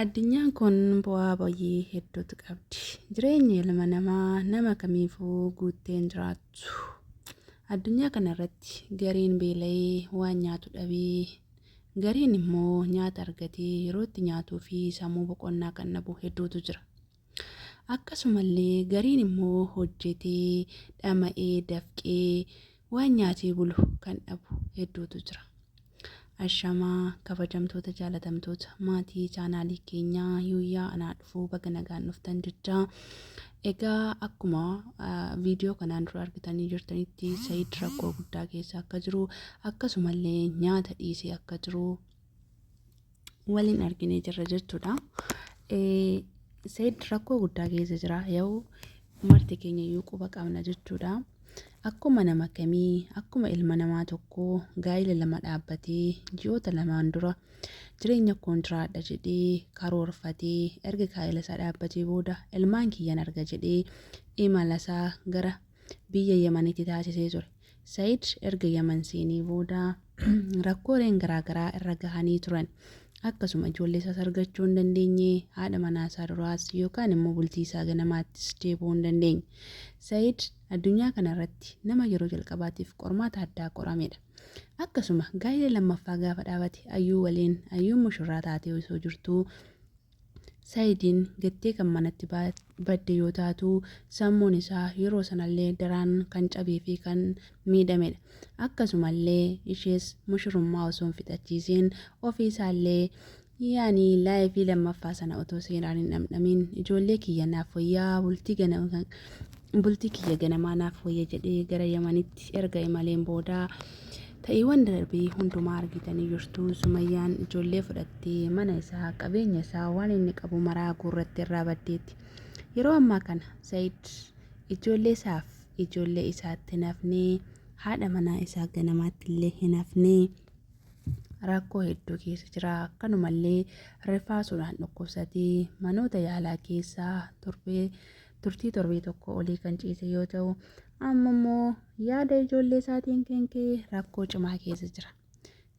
Addunyaan kun bu'aa bayii hedduutu qabdi. Jireenya ilma namaa nama kamiifuu guuttee hin jiraattu. Addunyaa kanarratti gariin beela'ee waan nyaatu dhabee, gariin immoo nyaata argatee yerootti nyaatuu fi sammuu boqonnaa kan dhabu hedduutu jira. Akkasumallee gariin immoo hojjetee, dhama'ee, dafqee waan nyaatee bulu kan dhabu hedduutu jira. Ashamaa kabajamtoota jaalatamtoota maatii chaanaalii keenyaa Yuuyyaa anaa dhufuu baga nagaan dhuftan jechaa. Egaa akkuma viidiyoo kanaan dura argitanii jirtanitti Sa'iid rakkoo guddaa keessa akka jiru, akkasumallee nyaata dhiisee akka jiru waliin arginee jirra jechuudha. Sa'iid rakkoo guddaa keessa jira. Yoo marti keenya iyyuu quba qabna jechuudha. Akkuma nama kamii, akkuma ilma namaa tokkoo gaa'ila lama dhaabbatee ji'oota lamaan dura jireenya kontiraadha jedhee karoorfatee erga gaa'ila isaa dhaabbatee booda ilmaan kiyyan arga jedhee imala isaa gara biyya Yemanitti taasisee ture. Sa'iid erga Yemen seenee booda rakkooleen garaagaraa irra gahanii turan. Akkasuma ijoollee isaas argachuu hin dandeenye, haadha manaa isaa duraas yookaan immoo bultii isaa ganamaattis deebi'uu hin dandeenye. Sa'iid addunyaa kanarratti nama yeroo jalqabaatiif qormaata addaa qoramedha. Akkasuma gaa'ila lammaffaa gaafa dhaabate ayyuu mushurraa taatee osoo jirtuu Sa'iidiin gattee kan manatti badde yoo taatu sammuun isaa yeroo sanallee daraan kan cabee fi kan miidhamedha. Akkasumallee ishees mushurummaa osoo hin fixachiisiin ofii isaallee laayifii lammaffaa sana otoo seenaan hin dhamdhamiin ijoollee kiyya naaf wayyaa bultii kiyya ganamaa naaf wayya jedhee gara Yemanitti erga imaleen booda ta'iiwwan darbee hundumaa argitanii jirtu. Sumayyaan ijoollee fudhattee mana isaa, qabeenya isaa, waan inni qabu maraa guurratti irraa baddeetti. Yeroo ammaa kana Sa'iid ijoollee isaaf ijoollee isaatti nafnee, haadha manaa isaa ganamaatti illee hin hafnee rakkoo hedduu keessa jira. Akkanumallee rifaasuudhaan dhukkubsatee manoota yaalaa keessaa turtii torbee tokko olii kan ciise yoo ta'u, amma immoo yaada ijoollee isaatiin kan ka'e rakkoo cimaa keessa jira.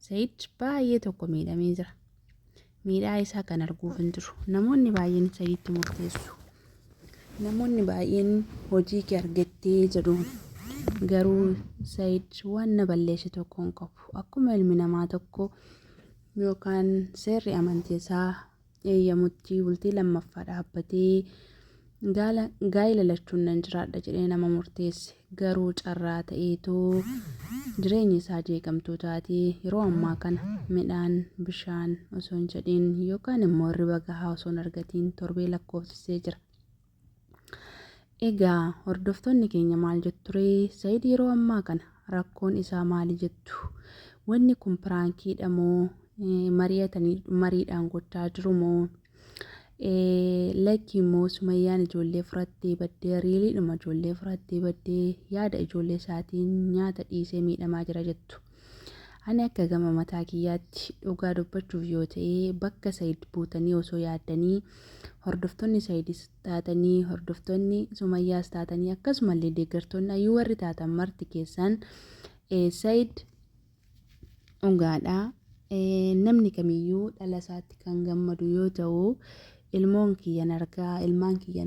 Sa'iid baay'ee tokko miidhamee jira. Miidhaa isaa kan arguuf hin jiru. Namoonni baay'een Sa'iiditti murteessu. Namoonni baay'een hojii kee argattee jedhu. Garuu Sa'iid waan na balleesse tokko hin qabu. Akkuma ilmi namaa tokko yookaan seerri amantii isaa eeyyamutti bultii lammaffaa dhaabbatee gaa'ila lachuun nan jiraadha jedhee nama murteesse. Garuu carraa ta'eetoo jireenya isaa jeeqamtuu taatee yeroo ammaa kana midhaan, bishaan osoo hin jedhiin yookaan immoo riba gahaa osoo hin argatiin torbee lakkoofsisee jira. Egaa hordoftoonni keenya maal jettu ree? Sa'iid yeroo ammaa kana rakkoon isaa maali jettu? Wanni kun piraankiidha moo mariidhaan gochaa jiru moo lakkii immoo Sumayyaan ijoollee furattee baddee riiliidhuma ijoollee furattee baddee yaada ijoollee isaatiin nyaata dhiisee miidhamaa jira jettu? Ani akka gama mataa kiyyaatti dhugaa dubbachuuf yoo ta'e bakka Sa'iid buutanii osoo yaaddanii hordoftoonni Sa'iidis taatanii hordoftoonni Sumayyaas taatanii akkasumallee deeggartoonni ayyuu warri taatan marti keessan Sa'iid dhugaadhaa. Namni kamiyyuu dhala isaatti kan gammadu yoo ta'u, ilmaan kiyyan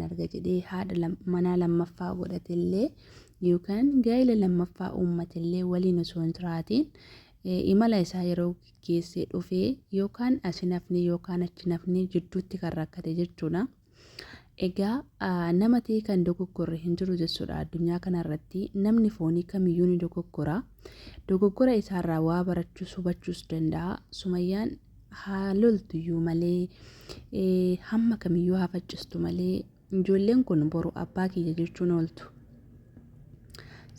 arga jedhee haadha manaa lammaffaa godhatellee yookaan gaa'ila lammaffaa uummatillee waliin osoo hin jiraatiin imala isaa yeroo geessee dhufee yookaan asi nafni yookaan achi nafni jidduutti kan rakkate jechuudha. Egaa nama ta'e kan dogoggorre hin jiru jechuudha. Addunyaa kanarratti namni foonii kamiyyuu ni dogoggora. Dogoggora isaarraa waa barachuus hubachuus danda'a. Sumayyaan haa loltuyyuu malee hamma kamiyyuu haa faccistu malee ijoolleen kun boru abbaa kiyya jechuun ooltu.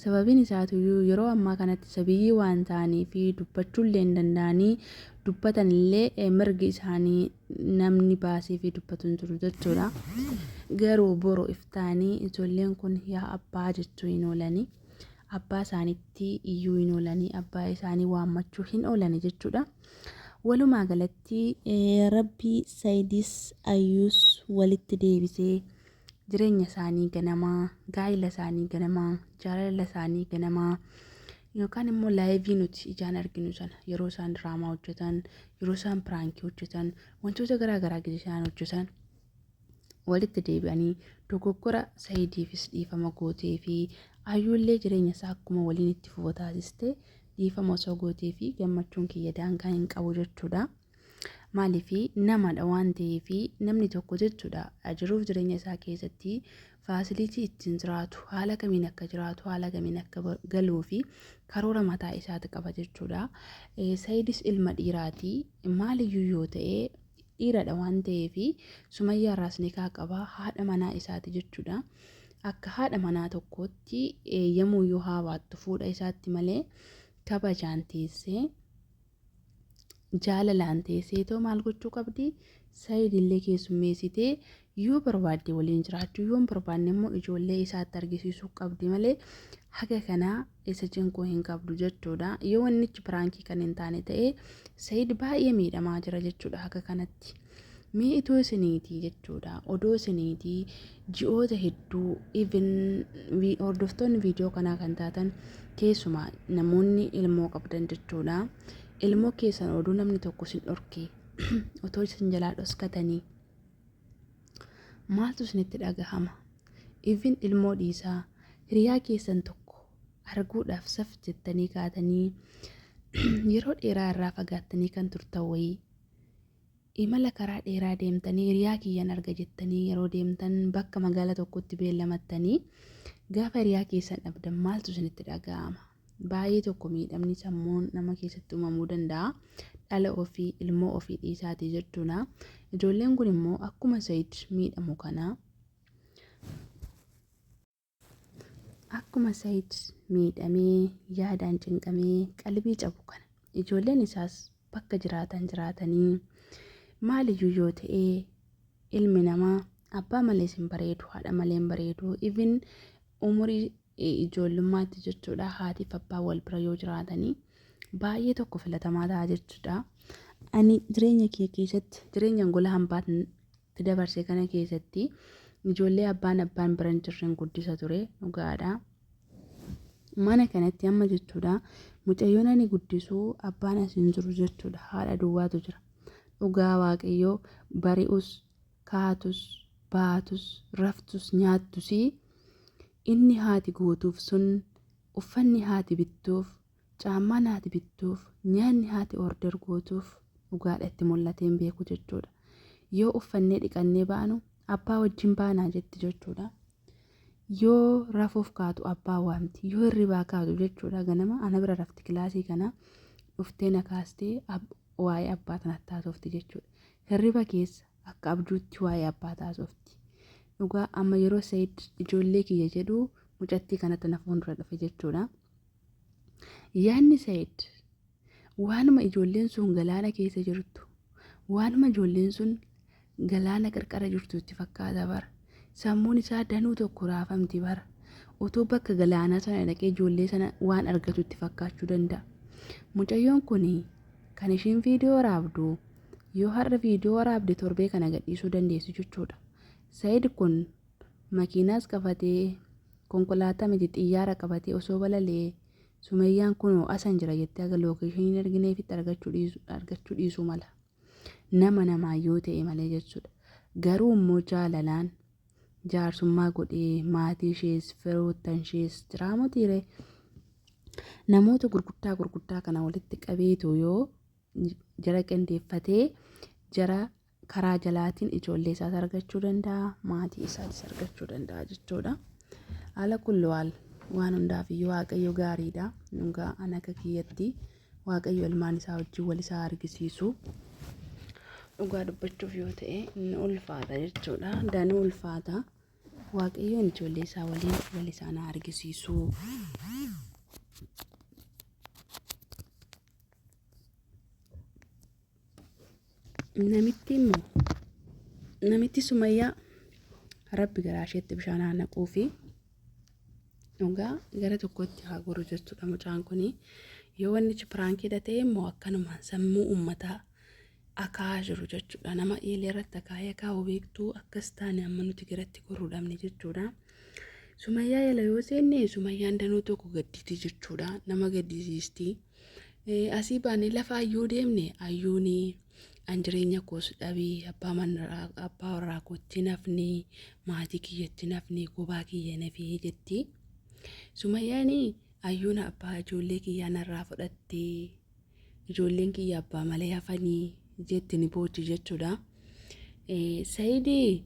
Sababiin isaatiyyuu yeroo ammaa kanatti sabiyyii waan ta'anii fi dubbachuullee hin danda'anii dubbatanillee mirgi isaanii namni baasee fi dubbatu hin jiru jechuudha. Garuu boru iftaanii ijoolleen kun yaa abbaa jechuu hin oolanii. abbaa isaaniitti iyyuu hin oolanii, abbaa isaanii waammachuu hin oolanii jechuudha. Walumaa galatti rabbii Saayidis Ayyuus walitti deebisee jireenya isaanii ganamaa, gaa'ila isaanii ganamaa, jaalala isaanii ganamaa yookaan immoo laayivii nuti ijaan arginu sana yeroo isaan diraamaa hojjetan, yeroo isaan piraankii hojjetan, wantoota garaagaraa gidi isaan hojjetan walitti deebi'anii dogoggora Saayidiifis dhiifama gootee fi Ayyuullee jireenya isaa akkuma waliin itti fufuu taasiste dhiifama osoo gootee fi gammachuun kiyya daangaa hin qabu jechuudha. Maaliif namadha waan ta'eef namni tokko jechuudha jiruuf jireenya isaa keessatti faasilitii ittiin jiraatu, haala kamiin akka jiraatu, haala kamiin akka galuu fi karoora mataa isaati qaba jechuudha. Saayidis ilma dhiiraati. Maaliyyuu yoo ta'e dhiiradha waan ta'eef Sumayyaa irraas nikaa qaba, haadha manaa isaati jechuudha. Akka haadha manaa tokkootti eeyyamuu yoo haabaattu fuudha isaatti malee kabajaan teessee jaalalaan teesseetoo maal gochuu qabdi? Saayidillee keessummeessitee yoo barbaadde waliin jiraachuu, yoo barbaanne immoo ijoollee isaatti argisiisuu qabdi malee haga kanaa isa cinquu hin qabdu jechuudha. Yoo wannichi piraankii kan hin taane ta'e Saayid baay'ee miidhamaa jira jechuudha haga kanatti. Mee itoo isiniitii jechuudha. Odoo isiniitii ji'oota hedduu even hordoftoonni viidiyoo kanaa kan taatan keessumaa namoonni ilmoo qabdan jechuudha. Ilmoo keessan oduu namni tokko sin dhorkee otoo isin jalaa dhoskatanii maaltu isinitti dhagahama? Even ilmoo dhiisaa hiriyaa keessan tokko arguudhaaf saf jettanii kaatanii yeroo dheeraa irraa fagaattanii kan turtan wayii imala karaa dheeraa deemtanii hiriyaa kiyyan arga jettanii yeroo deemtan bakka magaalaa tokkotti beellamattanii gaafa hiriyaa keessan dhabdan maaltu isinitti dhagahama? Baay'ee tokko miidhamni sammuun nama keessatti uumamuu danda'a. Dhala ofii, ilmoo ofii dhiisaati jechuudha. Ijoolleen kun immoo akkuma Saayid miidhamu kana akkuma Saayid miidhamee yaadaan cinqamee qalbii cabu kana ijoolleen isaas bakka jiraatanii maaliyyuu yoo ta'e ilmi namaa abbaa malees hin bareedu, haadha malee hin bareedu. Even umurii ijoollummaatti jechuudha haatiif abbaa wal bira yoo jiraatanii baay'ee tokko filatamaa ta'a jechuudha. Ani jireenya kee keessatti jireenya gola hambaatti dabarse kana keessatti ijoollee abbaan bira hin jirren guddisa ture dhugaadha. Mana kanatti amma jechuudha mucayyoon ani guddisuu abbaan as hin jiru jechuudha. Haadha duwwaatu jira. Dhugaa Waaqayyoo bari'us, kaatus, baatus, raftus, nyaattus inni haati gootuuf sun uffanni haati bittuuf, caammaan haati bittuuf, nyaanni haati order gootuuf dhugaadha itti mul'ateen beeku jechuudha. Yoo uffannee dhiqannee baanu abbaa wajjin baanaa jetti jechuudha. Yoo rafuuf kaatu abbaa waamti, yoo hirribaa kaatu jechuudha ganama ana bira rafti kilaasii kana dhuftee na kaastee waa'ee abbaa kanatti haasofti jechuudha. Hirriba keessa akka abjuutti waa'ee abbaa haasofti. Dhugaa amma yeroo Saayid ijoollee kiyya jedhu mucattii kanatti na fuuldura dhufe jechuudha. Yaanni Saayid waanuma ijoolleen sun galaana keessa jirtu, waanuma ijoolleen sun galaana qarqara jirtu itti fakkaata bara. Sammuun isaa danuu tokko raafamti bara. Otoo bakka galaanaa sana dhaqee ijoollee sana waan argatu itti fakkaachuu danda'a. Mucayyoon kun kan ishiin viidiyoo waraabdu yoo har'a viidiyoo waraabde torbee kana gadhiisuu dandeessu jechuudha. Saayid kun makiinaas qabatee konkolaataa miti xiyyaara qabatee osoo balalee Sumayyaan kun asan jira jettee aga lookeeshiniin argineefitti argachuu dhiisuu mala. Nama namaa yoo ta'e malee jechuudha. Garuu immoo jaalalaan jaarsummaa godhee maatii ishees firoottan ishees jiraamotiire namoota gurguddaa kana walitti qabeetu yoo jara qindeeffatee jara karaa jalaatiin ijoollee isaas argachuu danda'a, maatii isaas argachuu danda'a jechuudha. Haala kulluwaal waan hundaaf iyyuu Waaqayyo gaariidha. Dhugaa ana akka kiyyatti Waaqayyo ilmaan isaa wajjin wal isaa argisiisu. Dhugaa dubbachuuf yoo ta'e inni ulfaata jechuudha. Danuu ulfaata. Waaqayyoon ijoollee isaa waliin wal isaan argisiisu. Namitti Sumayyaa Rabbi garaa isheetti bishaan naquu fi Dhugaa gara tokkotti haa goru jechuudha mucaan kun. Yoo wannichi piraankii ta'e immoo akkanuma sammuu uummataa akaa jiru jechuudha. Nama eelee irratti akaayee akaa'u beektuu akkas taane amma nuti garatti goruu dhabne jechuudha. Sumayyaa yala yoo seenne Sumayyaan danuu tokko gadditi jechuudha. Nama gaddisiisti. Asii baanee lafa ayyuu deemne ayyuuni an jireenya koos dhabii abbaa warraa kootti nafni maatii kiyyatti nafni kophaa kiyya nafii jetti. Sumayyaan ayyuun abbaa ijoollee kiyyaa narraa fudhattee ijoolleen kiyya abbaa malee hafanii jetti ni boochi jechuudha. Sayidii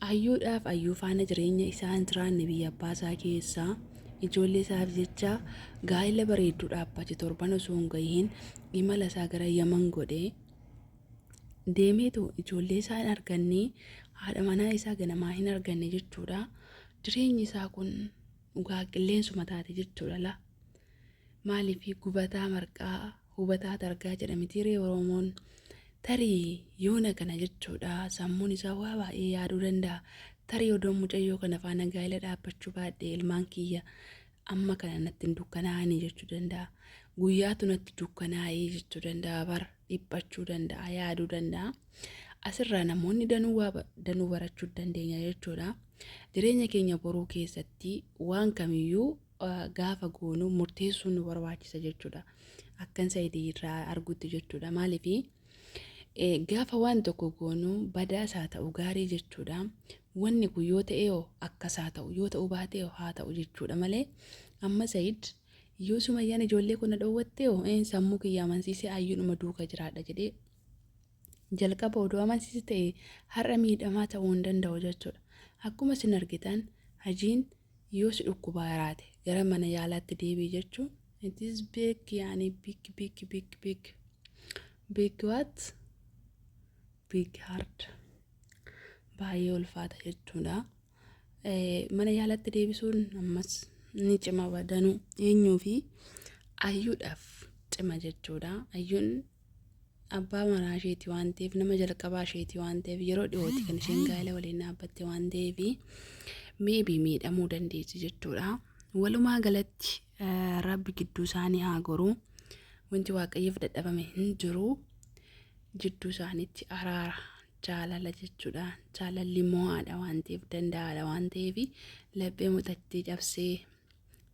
ayyuudhaaf ayyuu faana jireenya isaan jiraanne biyya abbaa isaa keessaa ijoollee isaaf jecha gaa'ela bareedduu dhaabbate torban osoo hin gahiin imala isaa gara Yaman godhee deemeetu ijoollee isaa hin arganne haadha manaa isaa ganamaa hin arganne jechuudha. Jireenyi isaa kun dhugaa qilleensuma taate jechuudha. Maaliif gubataa marqaa hubataa targaa jedhamti ree Oromoon tarii yoona kana jechuudha. Sammuun isaa waa baay'ee yaaduu danda'a. Tarii odoo mucayyoo kana faana gaa'ela dhaabbachuu baadhee ilmaan kiyya amma kana natti hin dukkanaa'anii jechuu danda'a. Guyyaatu natti dukkanaa'ee jechuu danda'a. Bar dhiphachuu danda'a, yaaduu danda'a. Asirraa namoonni danuu barachuu dandeenya jechuudha. Jireenya keenya boruu keessatti waan kamiyyuu gaafa goonu murteessuun nu barbaachisa jechuudha. Akkan Sayidii irraa argutti jechuudha. Maaliif gaafa waan tokko goonu badaas haa ta'u gaarii jechuudha. Wanni kun yoo ta'e akkas haa ta'u yoo ta'u baatee haa ta'u jechuudha malee amma Sayid yoo Sumayyaan ijoollee kun dhoowwattee sammuu kiyya amansiisee ayyuudhuma duuka jiraadha jedhee jalqaba odoo amansiise ta'e har'a miidhamaa ta'uu hin danda'u jechuudha. Akkuma isin argitan hajiin yoo si dhukkubaa jiraate gara mana yaalaatti deebii jechuun it is big yaani big what big hard baay'ee ulfaata jechuudha. Mana yaalaatti deebisuun ammas ni cima badanuu eenyuu fi ayyuudhaaf cima jechuudha. Ayyuun abbaa manaa isheeti waan ta'eef nama jalqabaa isheeti waan ta'eef yeroo dhiyooti kan isheen gaa'ela waliin dhaabbatte waan ta'eef meebii miidhamuu dandeessi jechuudha. Walumaa galatti rabbi gidduu isaanii haa goru. Wanti waaqayyoof dadhabame hin jiru. Jidduu isaaniitti araara jaalala jechuudha. Jaalalli mo'aadha waan ta'eef danda'aadha waan ta'eef laphee mutattee cabsee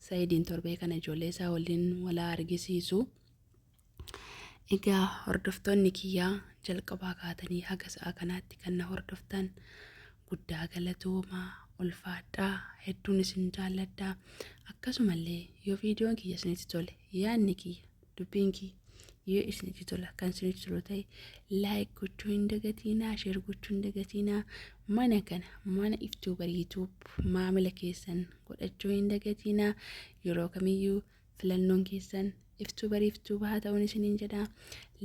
Sayidiin torbee kana ijoollee isaa waliin walaa argisiisu. Egaa hordoftoonni kiyyaa jalqabaa kaatanii haga sa'a kanaatti kan na hordoftan guddaa galatoomaa ulfaadhaa hedduun isin jaalladhaa. Akkasumallee yoo viidiyoon kiyya isinitti tole yaadni kiyya dubbiin kiyya yoo isinitti tola kan isinitti tolu ta'e laayik gochuu hin dagatinaa, sheer gochuu hin dagatinaa. Mana kana mana iftuu bariituuf maamila keessan godhachuu hin dagatinaa. Yeroo kamiyyuu filannoon keessan iftuu bariiftuu bahaa ta'uun isiniin jedha.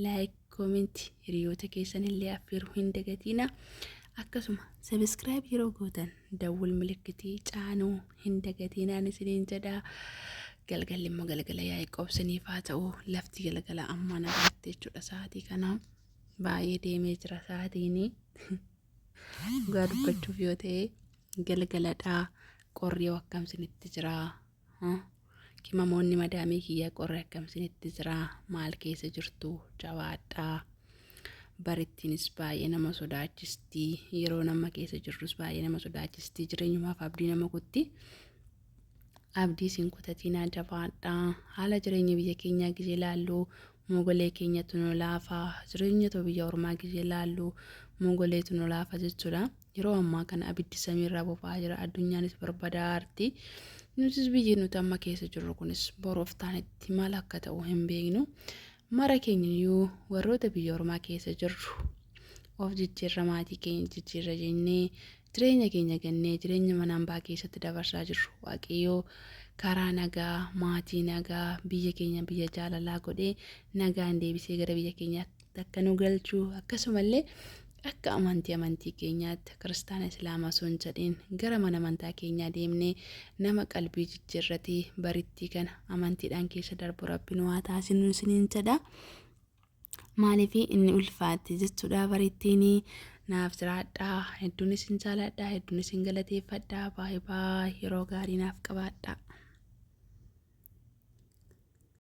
Laayik, koomentii hiriyoota keessan illee affeeruu hin dagatinaa. Akkasuma sabiskiraayib yeroo gootan dawwal milikitii caanuu hin dagatinaa isiniin jedha. Galgalli immoo galgala yaa'ii qobsaniif haa ta'u lafti galgala amma nagaatti jechuudha. Sa'aatii kana baay'ee deemee jira sa'aatiin. Dhugaa dubbachuuf yoo ta'e galgaladhaa. Qorri akkamsinitti jira. Kimamoonni madaamii kiyya qorri akkamsinitti jira. Maal keessa jirtu jabaadhaa. Barittiinis baay'ee nama sodaachisti. Yeroo nama keessa jirrus baay'ee nama sodaachisti. Jireenyumaaf abdii nama kutti. Abdii isin kutatinaa jabaadhaa. Haala jireenya biyya keenyaa gisee ilaalluu mogolee keenyatu nu laafaa. Jireenya biyya ormaa gisee ilaalluu mogoleetu nu laafa jechuudha. Yeroo ammaa kana abiddi samiirraa boba'aa jira. Addunyaanis barbadaarti. Nutis biyyi nuti amma keessa jirru kunis boroof taanitti maal akka ta'u hin beeknu. Mara keenyayyuu warroota biyya ormaa keessa jirru of jijjiirra maatii keenya jijjiirra jennee jireenya keenya gannee jireenya mana hambaa keessatti dabarsaa jirru. Waaqayyoo karaa nagaa, maatii nagaa, biyya keenya biyya jaalalaa godhee nagaan deebisee gara biyya keenyaatti akka nu galchuu akkasumallee akka amantii keenyaatti kiristaana islaamaa osoo hin jedhin gara mana amantaa keenyaa deemnee nama qalbii jijjiirratee barittii kana amantiidhaan keessa darbu rabbi nu haa taasisnu isiniin jedha. Maaliif inni ulfaatti jechuudha barittiin naaf jiraadhaa. Hedduun isin jaaladhaa. Hedduun isin galateeffadhaa. Baay'ee yeroo gaarii naaf qabaadhaa.